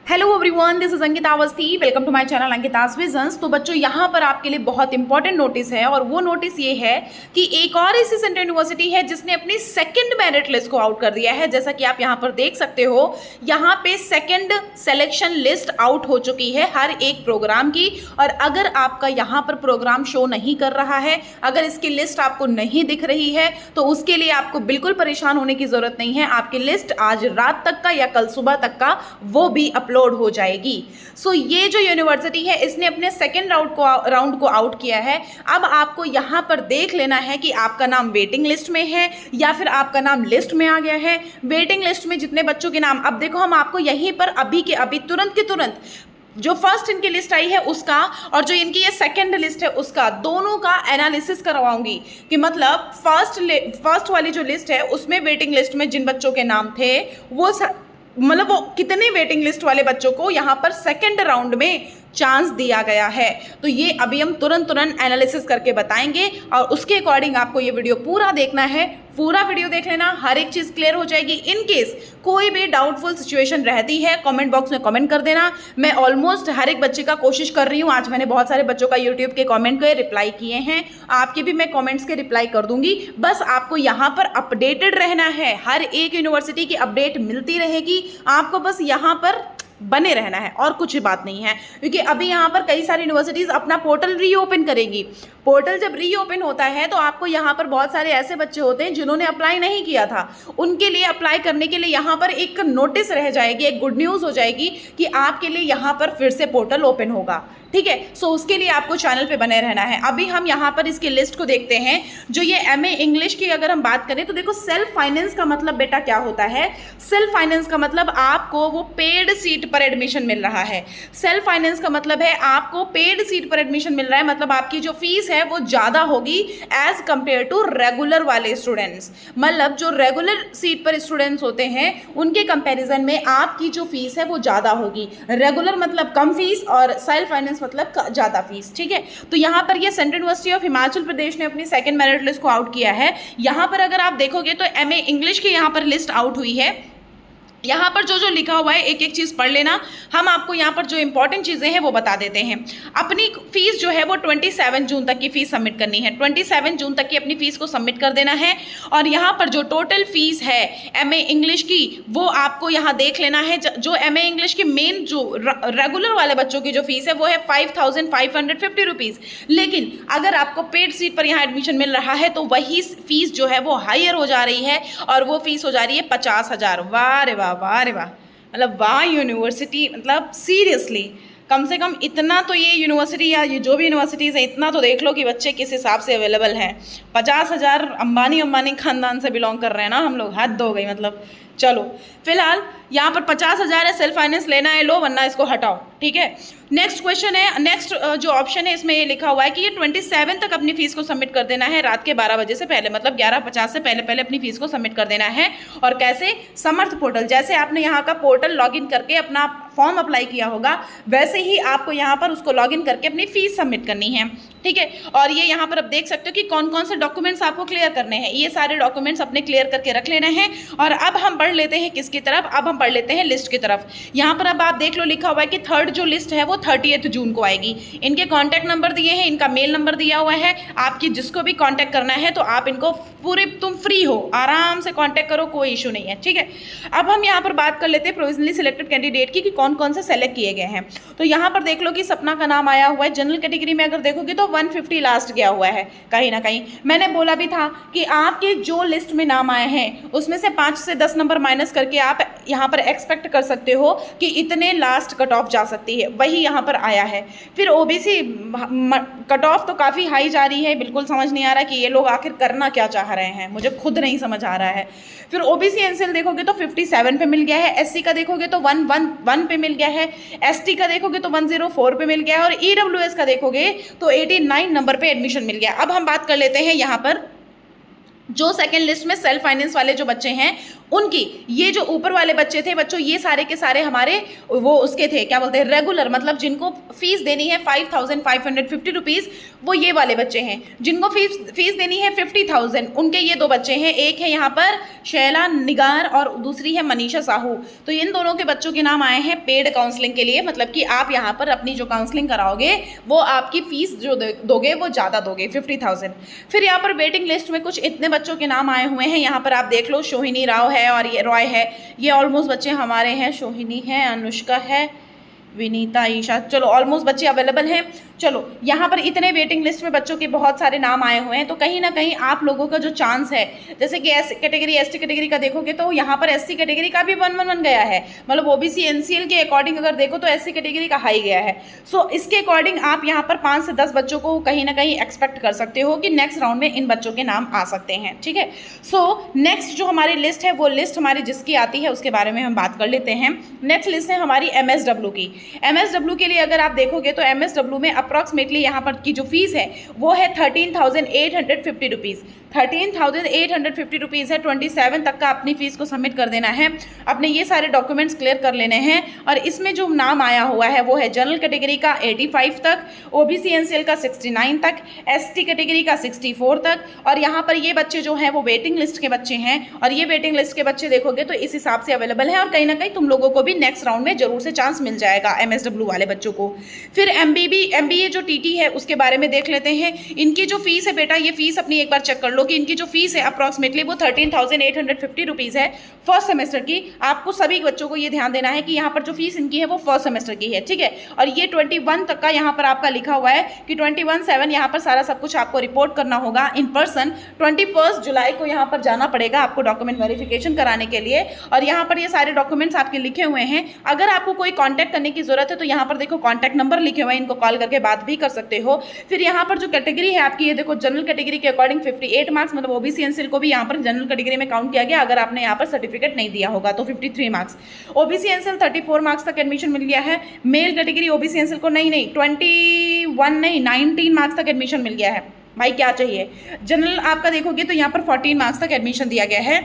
Hello everyone, this is Ankita Awasthi. Welcome to my channel Ankita's visions. तो बच्चों, यहाँ पर आपके लिए बहुत इंपॉर्टेंट नोटिस है और वो नोटिस ये है कि एक और ऐसी सेंट्रल यूनिवर्सिटी है जिसने अपनी सेकंड मेरिट लिस्ट को आउट कर दिया है। जैसा कि आप यहाँ पर देख सकते हो, यहाँ पे सेकंड सिलेक्शन लिस्ट आउट हो चुकी है हर एक प्रोग्राम की। और अगर आपका यहाँ पर प्रोग्राम शो नहीं कर रहा है, अगर इसकी लिस्ट आपको नहीं दिख रही है, तो उसके लिए आपको बिल्कुल परेशान होने की जरूरत नहीं है। आपकी लिस्ट आज रात तक का या कल सुबह तक का वो भी अपलोड हो जाएगी। सो ये जो यूनिवर्सिटी है, इसने अपने सेकेंड राउंड को आउट किया है। अब आपको यहाँ पर देख लेना है कि आपका नाम वेटिंग लिस्ट में है या फिर आपका नाम लिस्ट में आ गया है। वेटिंग लिस्ट में जितने बच्चों के नाम, अब देखो, हम आपको यहीं पर अभी के अभी तुरंत के तुरंत जो फर्स्ट इनकी लिस्ट आई है उसका और जो इनकी ये सेकंड लिस्ट है उसका, दोनों का एनालिसिस करवाऊंगी कि मतलब फर्स्ट वाली जो लिस्ट है उसमें वेटिंग लिस्ट में जिन बच्चों के नाम थे वो मतलब वो कितने वेटिंग लिस्ट वाले बच्चों को यहाँ पर सेकंड राउंड में चांस दिया गया है। तो ये अभी हम तुरंत एनालिसिस करके बताएंगे और उसके अकॉर्डिंग आपको ये वीडियो पूरा देखना है। पूरा वीडियो देख लेना, हर एक चीज़ क्लियर हो जाएगी। इन केस कोई भी डाउटफुल सिचुएशन रहती है, कमेंट बॉक्स में कमेंट कर देना। मैं ऑलमोस्ट हर एक बच्चे का कोशिश कर रही हूँ। आज मैंने बहुत सारे बच्चों का यूट्यूब के कमेंट के रिप्लाई किए हैं, आपके भी मैं कमेंट्स के रिप्लाई कर दूंगी। बस आपको यहाँ पर अपडेटेड रहना है, हर एक यूनिवर्सिटी की अपडेट मिलती रहेगी आपको, बस यहाँ पर बने रहना है और कुछ बात नहीं है। क्योंकि अभी यहाँ पर कई सारी यूनिवर्सिटीज़ अपना पोर्टल रीओपन करेगी। पोर्टल जब रीओपन होता है तो आपको यहाँ पर बहुत सारे ऐसे बच्चे होते हैं जिन्होंने अप्लाई नहीं किया था, उनके लिए अप्लाई करने के लिए यहाँ पर एक नोटिस रह जाएगी, एक गुड न्यूज़ हो जाएगी कि आपके लिए यहाँ पर फिर से पोर्टल ओपन होगा। ठीक है, सो उसके लिए आपको चैनल पे बने रहना है। अभी हम यहाँ पर इसकी लिस्ट को देखते हैं। जो ये एमए इंग्लिश की अगर हम बात करें तो देखो, सेल्फ फाइनेंस का मतलब बेटा क्या होता है? सेल्फ फाइनेंस का मतलब आपको वो पेड सीट पर एडमिशन मिल रहा है। सेल्फ फाइनेंस का मतलब है आपको पेड सीट पर एडमिशन मिल रहा है, मतलब आपकी जो फीस है वो ज़्यादा होगी एज कंपेयर टू रेगुलर वाले स्टूडेंट्स। मतलब जो रेगुलर सीट पर स्टूडेंट्स होते हैं उनके कंपेरिजन में आपकी जो फीस है वो ज़्यादा होगी। रेगुलर मतलब कम फीस और सेल्फ फाइनेंस मतलब ज़्यादा फीस। ठीक है, तो यहाँ पर ये central university of Himachal Pradesh ने अपनी सेकंड मेरिट लिस्ट को आउट किया है। यहाँ पर अगर आप देखोगे तो एमए इंग्लिश की यहाँ पर लिस्ट आउट हुई है। यहाँ पर जो जो लिखा हुआ है एक एक चीज़ पढ़ लेना। हम आपको यहाँ पर जो इंपॉर्टेंट चीज़ें हैं वो बता देते हैं। अपनी फीस जो है वो 27 जून तक की फ़ीस सबमिट करनी है। 27 जून तक की अपनी फ़ीस को सबमिट कर देना है। और यहाँ पर जो टोटल फ़ीस है एमए इंग्लिश की वो आपको यहाँ देख लेना है। जो एमए इंग्लिश की मेन जो रेगुलर वाले बच्चों की जो फ़ीस है वो है 5550 रुपीज़। लेकिन अगर आपको पेड सीट पर यहाँ एडमिशन मिल रहा है तो वही फ़ीस जो है वो हायर हो जा रही है और वो फ़ीस हो जा रही है 50,000। वाह रे वाह, वाह रे वाह, मतलब वाह यूनिवर्सिटी, मतलब सीरियसली कम से कम इतना तो ये यूनिवर्सिटी या ये जो भी यूनिवर्सिटीज़ हैं इतना तो देख लो कि बच्चे किस हिसाब से अवेलेबल हैं। 50,000 अंबानी खानदान से बिलोंग कर रहे हैं ना हम लोग, हद हो गई। मतलब चलो, फिलहाल यहाँ पर 50,000 है, सेल्फ फाइनेंस लेना है लो, वरना इसको हटाओ। ठीक है, नेक्स्ट क्वेश्चन है, नेक्स्ट जो ऑप्शन है इसमें ये लिखा हुआ है कि ये 27 तक अपनी फीस को सबमिट कर देना है रात के 12 बजे से पहले, मतलब 11:50 से पहले पहले अपनी फीस को सबमिट कर देना है। और कैसे? समर्थ पोर्टल, जैसे आपने यहाँ का पोर्टल लॉगिन करके अपना फॉर्म अप्लाई किया होगा वैसे ही आपको यहाँ पर उसको लॉगिन करके अपनी फीस सबमिट करनी है। ठीक है, और ये यहाँ पर आप देख सकते हो कि कौन कौन से डॉक्यूमेंट्स आपको क्लियर करने हैं। ये सारे डॉक्यूमेंट्स अपने क्लियर करके रख लेना है। और अब हम बढ़ लेते हैं किसकी तरफ? अब हम बढ़ लेते हैं लिस्ट की तरफ। यहाँ पर अब आप देख लो, लिखा हुआ है कि थर्ड जो लिस्ट है वो 30 जून को आएगी। इनके कॉन्टैक्ट नंबर दिए हैं, इनका मेल नंबर दिया हुआ है। आपकी जिसको भी कॉन्टैक्ट करना है तो आप इनको पूरे, तुम फ्री हो, आराम से कॉन्टैक्ट करो, कोई इशू नहीं है। ठीक है, अब हम यहाँ पर बात कर लेते हैं प्रोविजनली सिलेक्टेड कैंडिडेट की कि कौन कौन से सेलेक्ट किए गए हैं। तो यहाँ पर देख लो कि सपना का नाम आया हुआ है। जनरल कैटेगरी में अगर देखोगे तो 150 लास्ट गया हुआ है कहीं ना कहीं। मैंने बोला भी था कि आपके जो लिस्ट में नाम आए हैं उसमें से 5 से 10 नंबर माइनस करके आप यहाँ पर एक्सपेक्ट कर सकते हो कि इतने लास्ट कट ऑफ जा सकती है, वही यहाँ पर आया है। फिर ओबीसी कट ऑफ तो काफ़ी हाई जा रही है, बिल्कुल समझ नहीं आ रहा कि ये लोग आखिर करना क्या चाह रहे हैं, मुझे खुद नहीं समझ आ रहा है। फिर ओबीसी एनसीएल देखोगे तो 57 पे मिल गया है, एससी का देखोगे तो 111 पे मिल गया है, एसटी का देखोगे तो 104 पे मिल गया है और ईडब्ल्यूएस का देखोगे तो 89 नंबर पे एडमिशन मिल गया। अब हम बात कर लेते हैं यहाँ पर जो सेकेंड लिस्ट में सेल्फ फाइनेंस वाले जो बच्चे हैं उनकी, ये जो ऊपर वाले बच्चे थे बच्चों, ये सारे के सारे हमारे वो उसके थे, क्या बोलते हैं, रेगुलर, मतलब जिनको फीस देनी है 5550 रुपीज़, वो ये वाले बच्चे हैं। जिनको फीस देनी है 50,000, उनके ये दो बच्चे हैं। एक है यहाँ पर शैला निगार और दूसरी है मनीषा साहू। तो इन दोनों के बच्चों के नाम आए हैं पेड काउंसलिंग के लिए, मतलब कि आप यहाँ पर अपनी जो काउंसलिंग कराओगे वो आपकी फीस जो दोगे वो ज़्यादा दोगे, 50,000। फिर यहाँ पर वेटिंग लिस्ट में कुछ इतने बच्चों के नाम आए हुए हैं, यहाँ पर आप देख लो, सोहिनी राव है और ये रॉय है, ये ऑलमोस्ट बच्चे हमारे हैं। सोहिनी है, अनुष्का है, विनीता, ईशा, चलो ऑलमोस्ट बच्चे अवेलेबल हैं। चलो यहाँ पर इतने वेटिंग लिस्ट में बच्चों के बहुत सारे नाम आए हुए हैं, तो कहीं ना कहीं आप लोगों का जो चांस है, जैसे कि एस कैटेगरी एसटी कैटेगरी का देखोगे तो यहाँ पर एससी कैटेगरी का भी 111 गया है, मतलब ओबीसी एनसीएल के अकॉर्डिंग अगर देखो तो एससी कैटेगरी का हाई गया है। सो इसके अकॉर्डिंग आप यहाँ पर 5 से 10 बच्चों को कहीं ना कहीं एक्सपेक्ट कर सकते हो कि नेक्स्ट राउंड में इन बच्चों के नाम आ सकते हैं, ठीक है। सो नेक्स्ट जो हमारी लिस्ट है, वो लिस्ट हमारी जिसकी आती है उसके बारे में हम बात कर लेते हैं। नेक्स्ट लिस्ट है हमारी एमएसडब्ल्यू की। एमएसडब्ल्यू के लिए अगर आप देखोगे तो एमएसडब्ल्यू में अप्रॉक्सीमेटली यहाँ पर की जो फीस है वो है 13,850 रुपीज़। 13,850 रुपीज़ है। 27 तक का अपनी फीस को सबमिट कर देना है, अपने ये सारे डॉक्यूमेंट्स क्लियर कर लेने हैं। और इसमें जो नाम आया हुआ है वो है जनरल कैटेगरी का 85 तक, ओबीसी एनसीएल का 69 तक, एसटी कैटेगरी का 64 तक। और यहाँ पर ये बच्चे जो हैं वो वेटिंग लिस्ट के बच्चे हैं, और ये वेटिंग लिस्ट के बच्चे देखोगे तो इस हिसाब से अवेलेबल है, और कहीं ना कहीं तुम लोगों को भी नेक्स्ट राउंड में जरूर से चांस मिल जाएगा एमएसडब्ल्यू वाले बच्चों को। फिर एमबीए जो टीटी है उसके बारे में देख लेते हैं। इनकी जो फीस है बेटा, ये फीस अपनी एक बार चेक कर लो कि इनकी जो फीस है अप्रॉक्सीमेटली वो 13,850 रुपीज़ है फर्स्ट सेमेस्टर की। आपको सभी बच्चों को ये ध्यान देना है कि यहाँ पर जो फीस इनकी है वो फर्स्ट सेमेस्टर की है, ठीक है। और ये 21 तक का यहाँ पर आपका लिखा हुआ है कि 21/7 यहाँ पर सारा सब कुछ आपको रिपोर्ट करना होगा इन पर्सन। 21 जुलाई को यहाँ पर जाना पड़ेगा आपको डॉक्यूमेंट वेरिफिकेशन कराने के लिए, और यहाँ पर ये सारे डॉक्यूमेंट्स आपके लिखे हुए हैं। अगर आपको कोई कॉन्टैक्ट करने की जरूरत है तो यहाँ पर देखो कॉन्टैक्ट नंबर लिखे हुए हैं, इनको कॉल करके बात भी कर सकते हो। फिर यहाँ पर जो कैटेगरी है आपकी, ये देखो जनरल कैटेगरी के अकॉर्डिंग 58 मार्क्स, मतलब ओबीसी एनसीएल को भी यहाँ पर जनरल कैटेगरी में काउंट किया गया। अगर आपने यहाँ पर सर्टिफिकेट नहीं दिया होगा तो 53 मार्क्स। ओबीसी एनसीएल 34 मार्क्स तक एडमिशन मिल गया है। मेल कैटेगरी ओबीसी एनसीएल को नहीं 21 नहीं 19 मार्क्स तक एडमिशन मिल गया है। भाई क्या चाहिए। जनरल आपका देखोगे तो यहाँ पर 14 मार्क्स तक एडमिशन दिया गया है।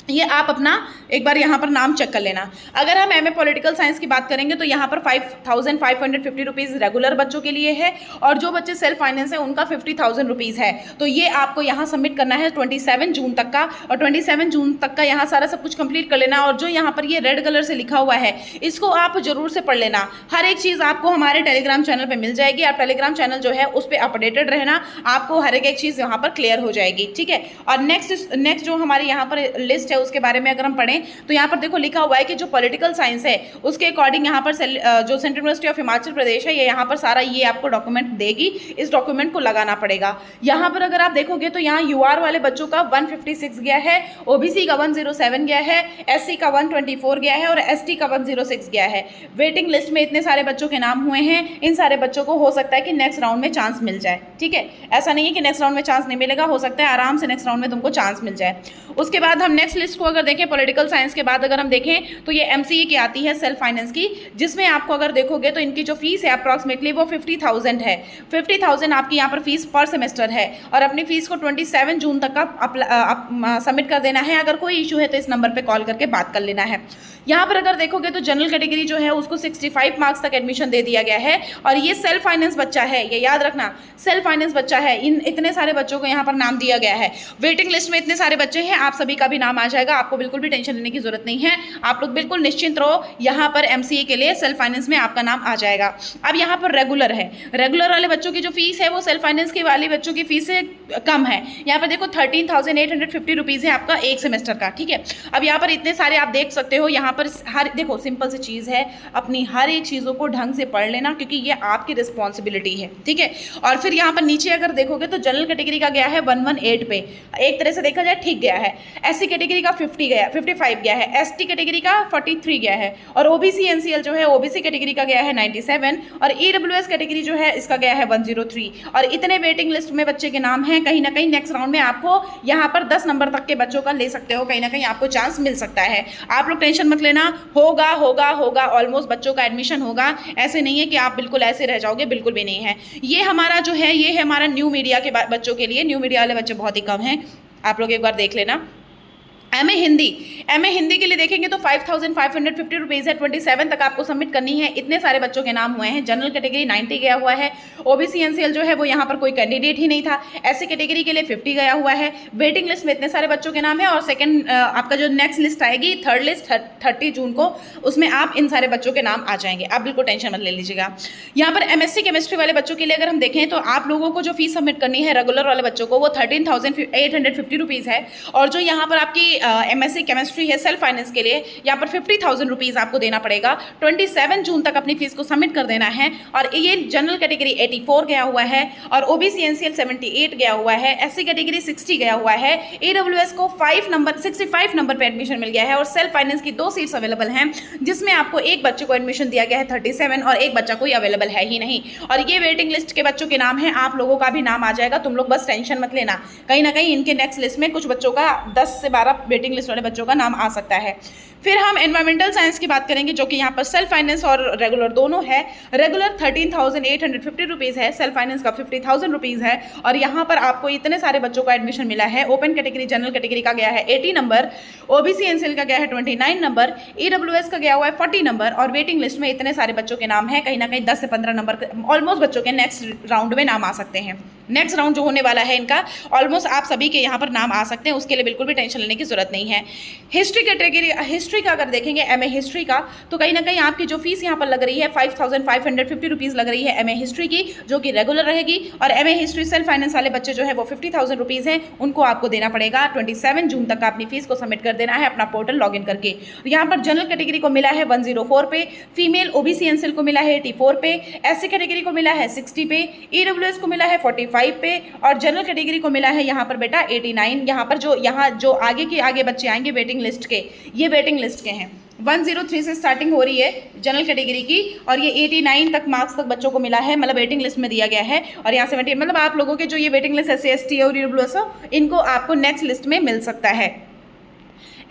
ये आप अपना एक बार यहाँ पर नाम चेक कर लेना। अगर हम एमए पॉलिटिकल साइंस की बात करेंगे तो यहाँ पर 5,550 रुपीज़ रेगुलर बच्चों के लिए है, और जो बच्चे सेल्फ फाइनेंस है उनका 50,000 रुपीज़ है। तो ये आपको यहाँ सबमिट करना है 27 जून तक का, और 27 जून तक का यहाँ सारा सब कुछ कंप्लीट कर लेना। और जो यहाँ पर ये रेड कलर से लिखा हुआ है इसको आप जरूर से पढ़ लेना। हर एक चीज़ आपको हमारे टेलीग्राम चैनल पर मिल जाएगी। आप टेलीग्राम चैनल जो है उस पर अपडेटेड रहना, आपको हर एक चीज़ यहाँ पर क्लियर हो जाएगी, ठीक है। और नेक्स्ट जो हमारी यहाँ पर लिस्ट उसके बारे में अगर हम पढ़ें तो यहाँ पर देखो लिखा हुआ है कि जो पॉलिटिकल साइंस है उसके अकॉर्डिंग यहाँ पर जो central university of Himachal Pradesh है, ये यहाँ पर सारा ये आपको डॉक्यूमेंट देगी। इस डॉक्यूमेंट को लगाना पड़ेगा। यहाँ पर अगर आप देखोगे तो यहाँ यूआर वाले बच्चों का 156 गया है, ओबीसी का 107 गया है, एससी का 124 गया है, और एसटी का 106 गया है। वेटिंग लिस्ट में इतने सारे बच्चों के नाम हुए हैं। इन सारे बच्चों को हो सकता है कि नेक्स्ट राउंड में चांस मिल जाए, ठीक है। ऐसा नहीं है कि नेक्स्ट राउंड में चांस नहीं मिलेगा, हो सकता है आराम से नेक्स्ट राउंड में तुमको चांस मिल जाए। उसके बाद हम नेक्स्ट लिस्ट को अगर देखें, पॉलिटिकल साइंस के बाद अगर हम देखें तो ये एमसीए की आती है सेल्फ फाइनेंस की, जिसमें आपको अगर देखोगे तो इनकी जो फीस है अप्रॉक्सीमेटली वो 50,000 है। 50,000 आपकी यहाँ पर फीस पर सेमेस्टर है, और अपनी फीस को 27 जून तक का सबमिट कर देना है। अगर कोई इशू है तो इस नंबर पर कॉल करके बात कर लेना है। यहाँ पर अगर देखोगे तो जनरल कैटेगरी जो है उसको 65 मार्क्स तक एडमिशन दे दिया गया है, और ये सेल्फ फाइनेंस बच्चा है, ये याद रखना सेल्फ फाइनेंस बच्चा है। इतने सारे बच्चों को यहाँ पर नाम दिया गया है। वेटिंग लिस्ट में इतने सारे बच्चे हैं, आप सभी का भी नाम आ जाएगा। आपको बिल्कुल भी टेंशन लेने की जरूरत नहीं है, आप लोग बिल्कुल निश्चिंत रहो। यहाँ पर एमसीए के लिए सेल्फ फाइनेंस में आपका नाम आ जाएगा। अब यहाँ पर रेगुलर है, रेगुलर वाले बच्चों की जो फीस है वो सेल्फ फाइनेंस के वाले बच्चों की फीस से कम है। यहाँ पर देखो 13,850 रुपीज़ है आपका एक सेमेस्टर का, ठीक है। अब यहाँ पर इतने सारे आप देख सकते हो। यहाँ पर हर देखो सिंपल सी चीज़ है, अपनी हर एक चीज़ों को ढंग से पढ़ लेना, क्योंकि ये आपकी रिस्पॉन्सिबिलिटी है, ठीक है। और फिर यहाँ पर नीचे अगर देखोगे तो जनरल कैटेगरी का गया है 118 पे, एक तरह से देखा जाए ठीक गया है। एससी कैटेगरी का 55 गया है, एसटी कैटेगरी का 43 गया है, और ओबीसी एनसीएल जो है ओबीसी कैटेगरी का गया है 97, और ईडब्ल्यूएस कैटेगरी जो है इसका गया है 103। और इतने वेटिंग लिस्ट में बच्चे के नाम हैं। कहीं ना कहीं नेक्स्ट राउंड में आपको यहाँ पर 10 नंबर तक के बच्चों का ले सकते हो, कहीं ना कहीं आपको चांस मिल सकता है। आप लोग टेंशन मत लेना, होगा होगा होगा, ऑलमोस्ट बच्चों का एडमिशन होगा। ऐसे नहीं है कि आप बिल्कुल ऐसे रह जाओगे, बिल्कुल भी नहीं है। ये हमारा जो है ये है हमारा न्यू मीडिया के बच्चों के लिए। न्यू मीडिया वाले बच्चे बहुत ही कम हैं, आप लोग एक बार देख लेना। एमए हिंदी के लिए देखेंगे तो 5,550 रुपीज़ है। 27 तक आपको सबमिट करनी है। इतने सारे बच्चों के नाम हुए हैं। जनरल कैटेगरी 90 गया हुआ है। ओबीसी एनसीएल जो है वो यहाँ पर कोई कैंडिडेट ही नहीं था। एससी कैटेगरी के लिए 50 गया हुआ है। वेटिंग लिस्ट में इतने सारे बच्चों के नाम है और सेकंड आपका जो नेक्स्ट लिस्ट आएगी, थर्ड लिस्ट 30 जून को, उसमें आप इन सारे बच्चों के नाम आ जाएंगे। आप बिल्कुल टेंशन मत ले लीजिएगा। यहाँ पर एमएससी केमिस्ट्री वाले बच्चों के लिए अगर हम देखें तो आप लोगों को जो फीस सबमिट करनी है रेगुलर वाले बच्चों को वो 13,850 रुपीज़ है। और जो यहाँ पर आपकी एमएससी केमिस्ट्री है सेल्फ फाइनेंस के लिए, यहाँ पर 50,000 रुपीज़ आपको देना पड़ेगा। 27 जून तक अपनी फीस को सबमिट कर देना है। और ये जनरल कैटेगरी 84 गया हुआ है और ओबीसी एनसीएल 78 गया हुआ है। एससी कैटेगरी 60 गया हुआ है। ईडब्ल्यूएस को 65 नंबर पे एडमिशन मिल गया है और सेल्फ फाइनेंस की 2 सीट्स अवेलेबल हैं, जिसमें आपको एक बच्चे को एडमिशन दिया गया है 37 और एक बच्चा कोई अवेलेबल है ही नहीं। और ये वेटिंग लिस्ट के बच्चों के नाम हैं। आप लोगों का भी नाम आ जाएगा, तुम लोग बस टेंशन मत लेना। कहीं ना कहीं इनके नेक्स्ट लिस्ट में कुछ बच्चों का 10 से 12 वेटिंग लिस्ट वाले बच्चों का नाम आ सकता है। फिर हम एनवायरमेंटल साइंस की बात करेंगे, जो कि यहाँ पर सेल्फ फाइनेंस और रेगुलर दोनों है। रेगुलर 13,850 रुपीज़ है, सेल्फ फाइनेंस का 50,000 रुपीज़ है। और यहाँ पर आपको इतने सारे बच्चों का एडमिशन मिला है। ओपन कैटेगरी जनरल कैटेगरी का गया है 80 नंबर, ओबीसी एनसीएल का गया है 29 नंबर, ईडब्ल्यूएस का गया हुआ है 40 नंबर। और वेटिंग लिस्ट में इतने सारे बच्चों के नाम हैं, कहीं ना कहीं 10 से 15 नंबर ऑलमोस्ट बच्चों के नेक्स्ट राउंड में नाम आ सकते हैं। नेक्स्ट राउंड जो होने वाला है इनका ऑलमोस्ट आप सभी के यहाँ पर नाम आ सकते हैं, उसके लिए बिल्कुल भी टेंशन लेने की जरूरत नहीं है। हिस्ट्री कैटेगरी, हिस्ट्री का अगर देखेंगे एमए हिस्ट्री का, तो कहीं ना कहीं आपकी जो फीस यहाँ पर लग रही है 5,550 रुपीज़ लग रही है एमए हिस्ट्री की, जो कि रेगुलर रहेगी। और एमए हिस्ट्री सेल्फ फाइनेंस वाले बच्चे जो है वो 50,000 रुपीज़ हैं, उनको आपको देना पड़ेगा। 27 जून तक अपनी फीस को सबमिट कर देना है अपना पोर्टल लॉगिन करके। यहाँ पर जनरल कैटेगरी को मिला है 104 पे, फीमेल ओबीसी एनसीएल को मिला है 84 पे, एससी कैटेगरी को मिला है 60 पे, ईडब्ल्यूएस को मिला है 45 पे और जनरल कैटेगरी को मिला है यहाँ पर बेटा 89। यहाँ पर जो आगे के आगे बच्चे आएंगे वेटिंग लिस्ट के, ये वेटिंग लिस्ट के हैं। 103 से स्टार्टिंग हो रही है जनरल कैटेगरी की और ये 89 तक मार्क्स तक बच्चों को मिला है, मतलब वेटिंग लिस्ट में दिया गया है। और यहाँ 70 मतलब आप लोगों के जो ये वेटिंग लिस्ट एससी एसटी और ईडब्ल्यूएस इनको आपको नेक्स्ट लिस्ट में मिल सकता है।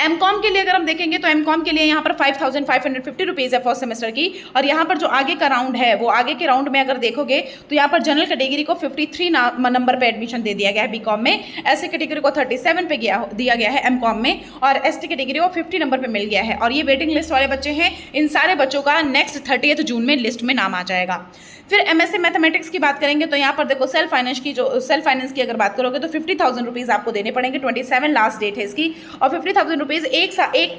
एमकॉम के लिए अगर हम देखेंगे तो एमकॉम के लिए यहाँ पर 5,550 रुपीज़ है फर्स्ट सेमेस्टर की। और यहाँ पर जो आगे का राउंड है वो आगे के राउंड में अगर देखोगे तो यहाँ पर जनरल कैटेगरी को 53 नंबर पे एडमिशन दे दिया गया है बीकॉम में, एससी कैटेगरी को 37 पे दिया गया है एमकॉम में और एसटी कैटेगरी को 50 नंबर पे मिल गया है। और ये वेटिंग लिस्ट वाले बच्चे हैं, इन सारे बच्चों का नेक्स्ट 30 जून में लिस्ट में नाम आ जाएगा। फिर एमएससी मैथमेटिक्स की बात करेंगे तो यहाँ पर देखो सेल्फ फाइनेंस की अगर बात करोगे तो 50,000 रुपीज़ आपको देने पड़ेंगे। 27 लास्ट डेट है इसकी और 50,000 रुपीज़ एक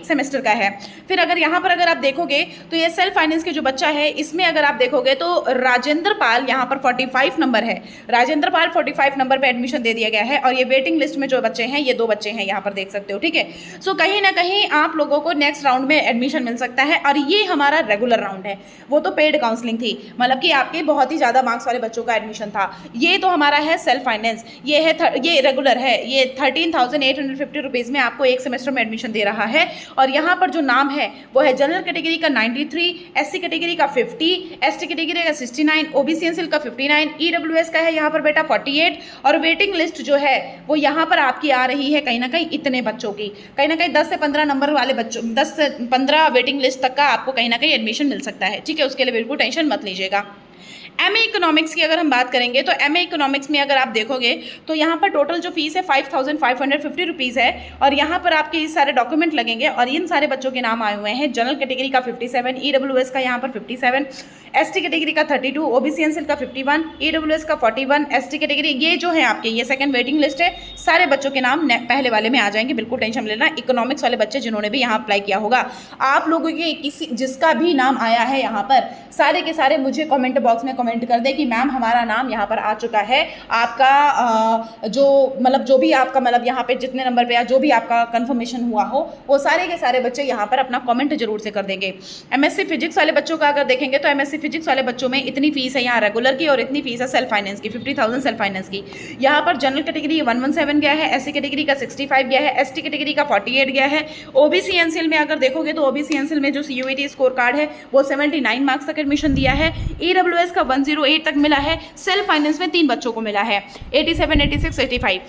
सेमेस्टर का है। फिर अगर यहाँ पर अगर आप देखोगे तो ये सेल्फ फाइनेंस के जो बच्चा है इसमें अगर आप देखोगे तो राजेंद्र पाल यहाँ पर 45 नंबर है, राजेंद्र पाल 45 नंबर पर एडमिशन दे दिया गया है। और ये वेटिंग लिस्ट में जो बच्चे हैं ये 2 बच्चे हैं, यहाँ पर देख सकते हो, ठीक है। सो कहीं ना कहीं आप लोगों को नेक्स्ट राउंड में एडमिशन मिल सकता है। और ये हमारा रेगुलर राउंड है, वो तो पेड काउंसलिंग थी, मतलब कि आपके बहुत ही ज़्यादा मार्क्स वाले बच्चों का एडमिशन था। ये तो हमारा है सेल्फ फाइनेंस, ये रेगुलर है, ये 13,850 रुपीज़ में आपको एक सेमेस्टर में एडमिशन दे रहा है। और यहाँ पर जो नाम है वो है जनरल कैटेगरी का 93, एससी कैटेगरी का 50, एसटी कैटेगरी का 69, ओबीसी एनसीएल का 59, ईडब्ल्यूएस का है यहाँ पर बेटा 48। और वेटिंग लिस्ट जो है वो यहाँ पर आपकी आ रही है कहीं ना कहीं इतने बच्चों की, कहीं ना कहीं 10 से 15 नंबर वाले बच्चों, 10 से 15 वेटिंग लिस्ट तक का आपको कहीं ना कहीं एडमिशन मिल सकता है, ठीक है। उसके लिए बिल्कुल टेंशन मत लीजिएगा। एमए इकोनॉमिक्स की अगर हम बात करेंगे तो एमए इकोनॉमिक्स में अगर आप देखोगे तो यहाँ पर टोटल जो फीस है 5,550 रुपीज़ है। और यहाँ पर आपके ये सारे डॉक्यूमेंट लगेंगे और इन सारे बच्चों के नाम आए हुए हैं। जनरल कैटेगरी का 57, ईडब्ल्यूएस का यहाँ पर 57, एसटी कैटेगरी का 32, ओबीसी एनसीएल का 51, ईडब्ल्यूएस का 41, एसटी कैटेगरी ये जो है आपके ये सेकंड वेटिंग लिस्ट है। सारे बच्चों के नाम पहले वाले में आ जाएंगे, बिल्कुल टेंशन लेना। इकोनॉमिक्स वाले बच्चे जिन्होंने भी यहाँ अप्लाई किया होगा, आप लोगों के जिसका भी नाम आया है यहाँ पर, सारे के सारे मुझे कॉमेंट बॉक्स में कमेंट कर दे कि मैम हमारा नाम यहाँ पर आ चुका है। आपका जो भी आपका मतलब यहाँ पे जितने नंबर पे या जो भी आपका कंफर्मेशन हुआ हो वो सारे के सारे बच्चे यहाँ पर अपना कमेंट जरूर से कर देंगे। एमएससी फिजिक्स वाले बच्चों का अगर देखेंगे तो एमएससी फिजिक्स वाले बच्चों में इतनी फीस है यहाँ रेगुलर की और इतनी फीस है सेल्फ फाइनेंस की 50,000 सेल्फ फाइनेंस की। यहाँ पर जनरल कैटेगरी 117 गया है, एससी कैटेगरी का 65 गया है, एसटी कैटेगरी का 48 गया है। ओबीसी एनसीएल में अगर देखोगे तो ओबीसी एनसीएल में जो सीयूईटी स्कोर कार्ड है वो 79 मार्क्स तक एडमिशन दिया है। ईडब्ल्यूएस का 108 तक मिला है। सेल्फ फाइनेंस में 3 बच्चों को मिला है, 87, 86, 85।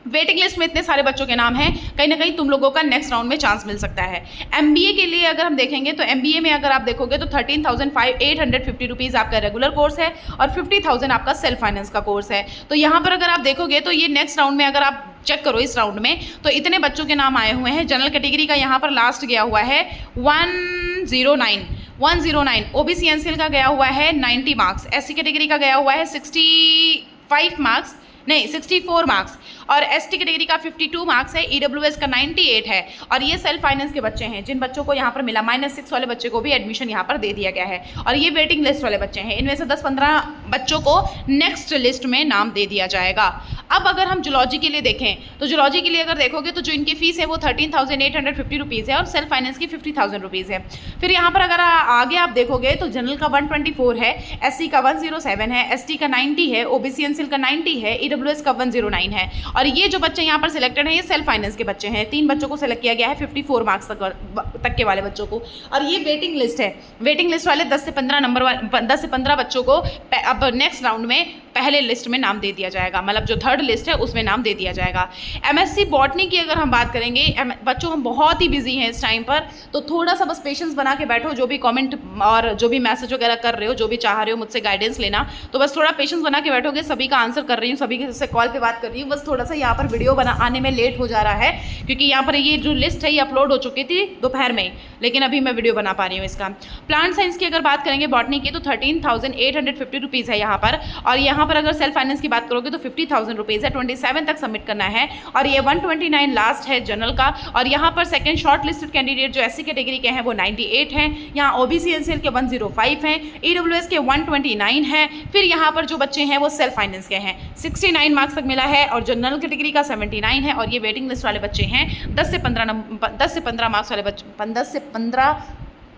वेटिंग लिस्ट में इतने सारे बच्चों के नाम हैं, कहीं ना कहीं तुम लोगों का नेक्स्ट राउंड में चांस मिल सकता है। एमबीए के लिए अगर हम देखेंगे तो एमबीए में अगर आप देखोगे तो 13,850 रुपीज़ आपका रेगुलर कोर्स है और 50,000 आपका सेल्फ फाइनेंस का कोर्स है। तो यहाँ पर अगर आप देखोगे तो ये नेक्स्ट राउंड में अगर आप चेक करो इस राउंड में, तो इतने बच्चों के नाम आए हुए हैं। जनरल कैटेगरी का यहाँ पर लास्ट गया हुआ है 109, ओबीसी एनसीएल का गया हुआ है 90 मार्क्स, एससी कैटेगरी का गया हुआ है 65 मार्क्स, नहीं 64 मार्क्स, और एसटी कैटेगरी का 52 मार्क्स है, ईडब्ल्यूएस का 98 है। और ये सेल्फ फाइनेंस के बच्चे हैं जिन बच्चों को यहाँ पर मिला -6 वाले बच्चे को भी एडमिशन यहाँ पर दे दिया गया है। और ये वेटिंग लिस्ट वाले बच्चे हैं, इनमें से 10-15 बच्चों को नेक्स्ट लिस्ट में नाम दे दिया जाएगा। अब अगर हम जूलॉजी के लिए देखें तो जूलॉजी के लिए अगर देखोगे तो जो इनकी फीस है वो 13,850 रुपीज़ है और सेल्फ फाइनेंस की 50,000 रुपीज़ है। फिर यहाँ पर अगर आगे आप देखोगे तो जनरल का 124 है, एससी का 107 है, एसटी का 90 है, ओबीसी एनसीएल का 90 है, ईडब्ल्यूएस का 109 है। और ये जो बच्चे यहाँ पर सिलेक्टेड हैं ये सेल्फ फाइनेंस के बच्चे हैं। 3 बच्चों को सिलेक्ट किया गया है 54 मार्क्स तक के वाले बच्चों को। और ये वेटिंग लिस्ट है, वेटिंग लिस्ट वाले 10 से 15 बच्चों को अब नेक्स्ट राउंड में पहले लिस्ट में नाम दे दिया जाएगा, मतलब जो थर्ड लिस्ट है उसमें नाम दे दिया जाएगा। एमएससी बॉटनी की अगर हम बात करेंगे, बच्चों हम बहुत ही बिजी हैं इस टाइम पर, तो थोड़ा सा बस पेशेंस बना के बैठो। जो भी कमेंट और जो भी मैसेज वगैरह कर रहे हो, जो भी चाह रहे हो मुझसे गाइडेंस लेना, तो बस थोड़ा पेशेंस बना के बैठोगे। सभी का आंसर कर रही हूँ, सभी से कॉल पे बात कर रही हूँ, बस थोड़ा सा यहाँ पर वीडियो आने में लेट हो जा रहा है क्योंकि यहाँ पर ये जो लिस्ट है ये अपलोड हो चुकी थी दोपहर में, लेकिन अभी मैं वीडियो बना पा रही हूँ इसका। प्लांट साइंस की अगर बात करेंगे बॉटनी की तो 13,850 रुपीज़ है यहाँ पर। और यहाँ पर अगर सेल्फ फाइनेंस की बात करोगे तो 50,000 रुपीज़ है, 27 तक सबमिट करना है। और ये 129 लास्ट है जनरल का। और यहाँ पर सेकंड शॉर्ट लिस्टेड कैंडिडेट जो एससी कैटेगरी के हैं वो 98 हैं, यहाँ ओबीसी एनसीएल के 105 हैं, ईडब्ल्यूएस के 129 हैं। फिर यहाँ पर जो बच्चे हैं वो सेल्फ फाइनेंस के हैं, 69 मार्क्स तक मिला है, और जनरल कैटेगरी का 79 है। और ये वेटिंग लिस्ट वाले बच्चे हैं 10 से 15 मार्क्स वाले बच्चे, 10 से 15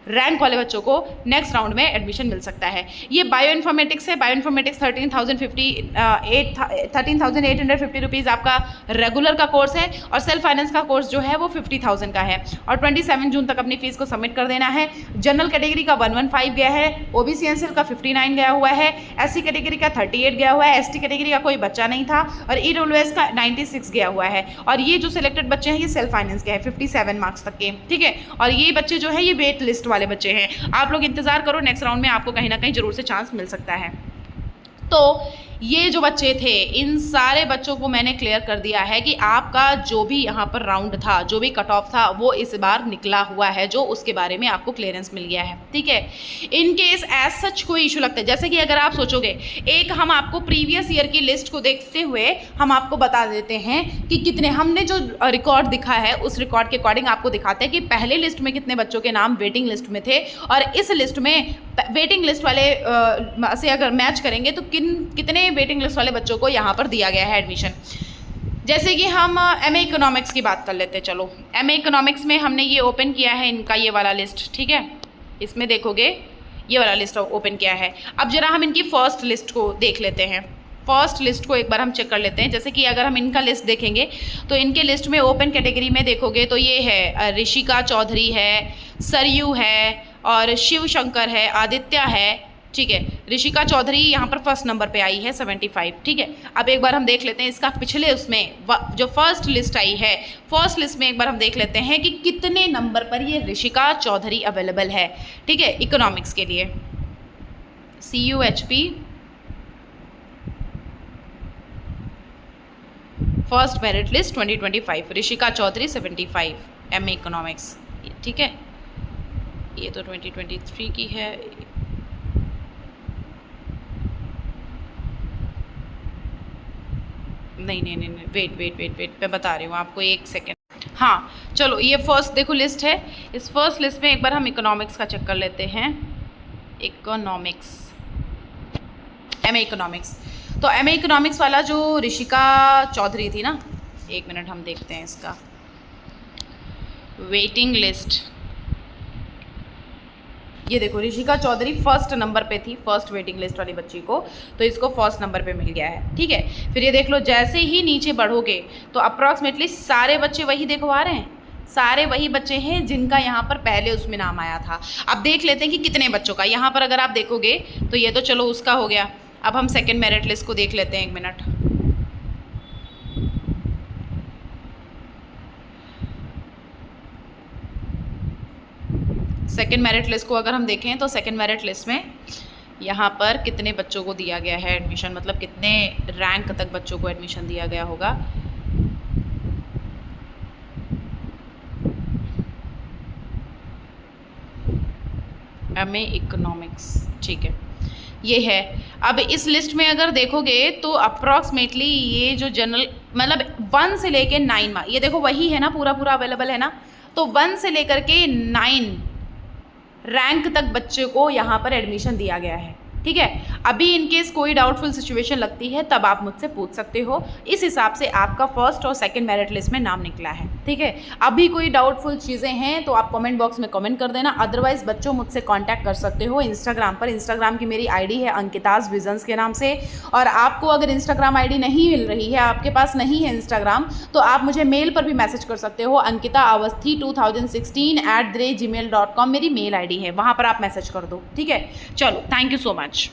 रैंक वाले बच्चों को नेक्स्ट राउंड में एडमिशन मिल सकता है। ये बायो इन्फॉर्मेटिक्स है, बायो इन्फॉर्मेटिक्स 13,850 रुपीज़ आपका रेगुलर का कोर्स है, और सेल्फ फाइनेंस का कोर्स जो है वो 50,000 का है, और 27 जून तक अपनी फीस को सबमिट कर देना है। जनरल कैटेगरी का 115 गया है, ओबीसी एनसीएल का 59 गया हुआ है, एससी कैटेगरी का 38 गया हुआ है, एसटी कैटेगरी का कोई बच्चा नहीं था, और ईडब्ल्यूएस का 96 गया हुआ है। और ये जो सिलेक्टेड बच्चे हैं ये सेल्फ फाइनेंस के हैं 57 मार्क्स तक के, ठीक है। और ये बच्चे जो है ये वेट लिस्ट वाले बच्चे हैं। आप लोग इंतजार करो, नेक्स्ट राउंड में आपको कहीं ना कहीं जरूर से चांस मिल सकता है। तो ये जो बच्चे थे इन सारे बच्चों को मैंने क्लियर कर दिया है कि आपका जो भी यहाँ पर राउंड था, जो भी कट ऑफ था वो इस बार निकला हुआ है, जो उसके बारे में आपको क्लियरेंस मिल गया है, ठीक है। इन केस एज सच कोई इशू लगता है, जैसे कि अगर आप सोचोगे, एक हम आपको प्रीवियस ईयर की लिस्ट को देखते हुए हम आपको बता देते हैं कि कितने, हमने जो रिकॉर्ड दिखा है उस रिकॉर्ड के अकॉर्डिंग आपको दिखाते हैं कि पहले लिस्ट में कितने बच्चों के नाम वेटिंग लिस्ट में थे, और इस लिस्ट में वेटिंग लिस्ट वाले से अगर मैच करेंगे तो कितने वेटिंग लिस्ट वाले बच्चों को यहाँ पर दिया गया है एडमिशन। जैसे कि हम एमए इकोनॉमिक्स की बात कर लेते हैं। चलो, एमए इकोनॉमिक्स में हमने ये ओपन किया है इनका ये वाला लिस्ट, ठीक है। इसमें देखोगे ये वाला लिस्ट ओपन किया है। अब जरा हम इनकी फर्स्ट लिस्ट को देख लेते हैं। फर्स्ट लिस्ट को एक बार हम चेक कर लेते हैं। जैसे कि अगर हम इनका लिस्ट देखेंगे तो इनके लिस्ट में ओपन कैटेगरी में देखोगे तो ये है ऋषिका चौधरी है, सरयू है, और शिव शंकर है, आदित्य है, ठीक है। ऋषिका चौधरी यहाँ पर फर्स्ट नंबर पे आई है 75, ठीक है। अब एक बार हम देख लेते हैं इसका पिछले उसमें जो फर्स्ट लिस्ट आई है, फर्स्ट लिस्ट में एक बार हम देख लेते हैं कि कितने नंबर पर ये ऋषिका चौधरी अवेलेबल है, ठीक है, इकोनॉमिक्स के लिए। CUHP first merit list 2025, Rishika Chaudhary 75, MA economics, ठीक है। ये तो 2023 की है। नहीं, वेट मैं बता रही हूँ आपको, एक सेकेंड। हाँ चलो, ये फर्स्ट देखो लिस्ट है। इस फर्स्ट लिस्ट में एक बार हम इकोनॉमिक्स का चेक कर लेते हैं। इकोनॉमिक्स, MA इकोनॉमिक्स, तो MA इकोनॉमिक्स वाला जो ऋषिका चौधरी थी ना, एक मिनट हम देखते हैं इसका वेटिंग लिस्ट। ये देखो, ऋषिका चौधरी फर्स्ट नंबर पे थी, फर्स्ट वेटिंग लिस्ट वाली बच्ची को, तो इसको फर्स्ट नंबर पे मिल गया है, ठीक है। फिर ये देख लो, जैसे ही नीचे बढ़ोगे तो अप्रॉक्सीमेटली सारे बच्चे वही देखो आ रहे हैं, सारे वही बच्चे हैं जिनका यहाँ पर पहले उसमें नाम आया था। अब देख लेते हैं कि कितने बच्चों का यहाँ पर अगर आप देखोगे तो ये तो चलो उसका हो गया। अब हम सेकेंड मेरिट लिस्ट को देख लेते हैं, एक मिनट। सेकेंड मेरिट लिस्ट को अगर हम देखें तो सेकेंड मेरिट लिस्ट में यहाँ पर कितने बच्चों को दिया गया है एडमिशन, मतलब कितने रैंक तक बच्चों को एडमिशन दिया गया होगा। MA इकोनॉमिक्स, ठीक है, ये है। अब इस लिस्ट में अगर देखोगे तो अप्रॉक्सीमेटली ये जो जनरल मतलब 1 से लेके 9 मार्क्स, ये देखो वही है ना, पूरा पूरा अवेलेबल है ना, तो 1 से लेकर के 9 रैंक तक बच्चे को यहाँ पर एडमिशन दिया गया है, ठीक है। अभी इनकेस कोई डाउटफुल सिचुएशन लगती है तब आप मुझसे पूछ सकते हो, इस हिसाब से आपका फर्स्ट और सेकंड मेरिट लिस्ट में नाम निकला है, ठीक है। अभी कोई डाउटफुल चीज़ें हैं तो आप कमेंट बॉक्स में कमेंट कर देना, अदरवाइज बच्चों मुझसे कांटेक्ट कर सकते हो इंस्टाग्राम पर। इंस्टाग्राम की मेरी आईडी है अंकिताज विजन्स के नाम से, और आपको अगर इंस्टाग्राम आईडी नहीं मिल रही है, आपके पास नहीं है इंस्टाग्राम, तो आप मुझे मेल पर भी मैसेज कर सकते हो, ankitaawasthi2016@gmail.com मेरी मेल आईडी है, वहाँ पर आप मैसेज कर दो, ठीक है। चलो, थैंक यू सो मच।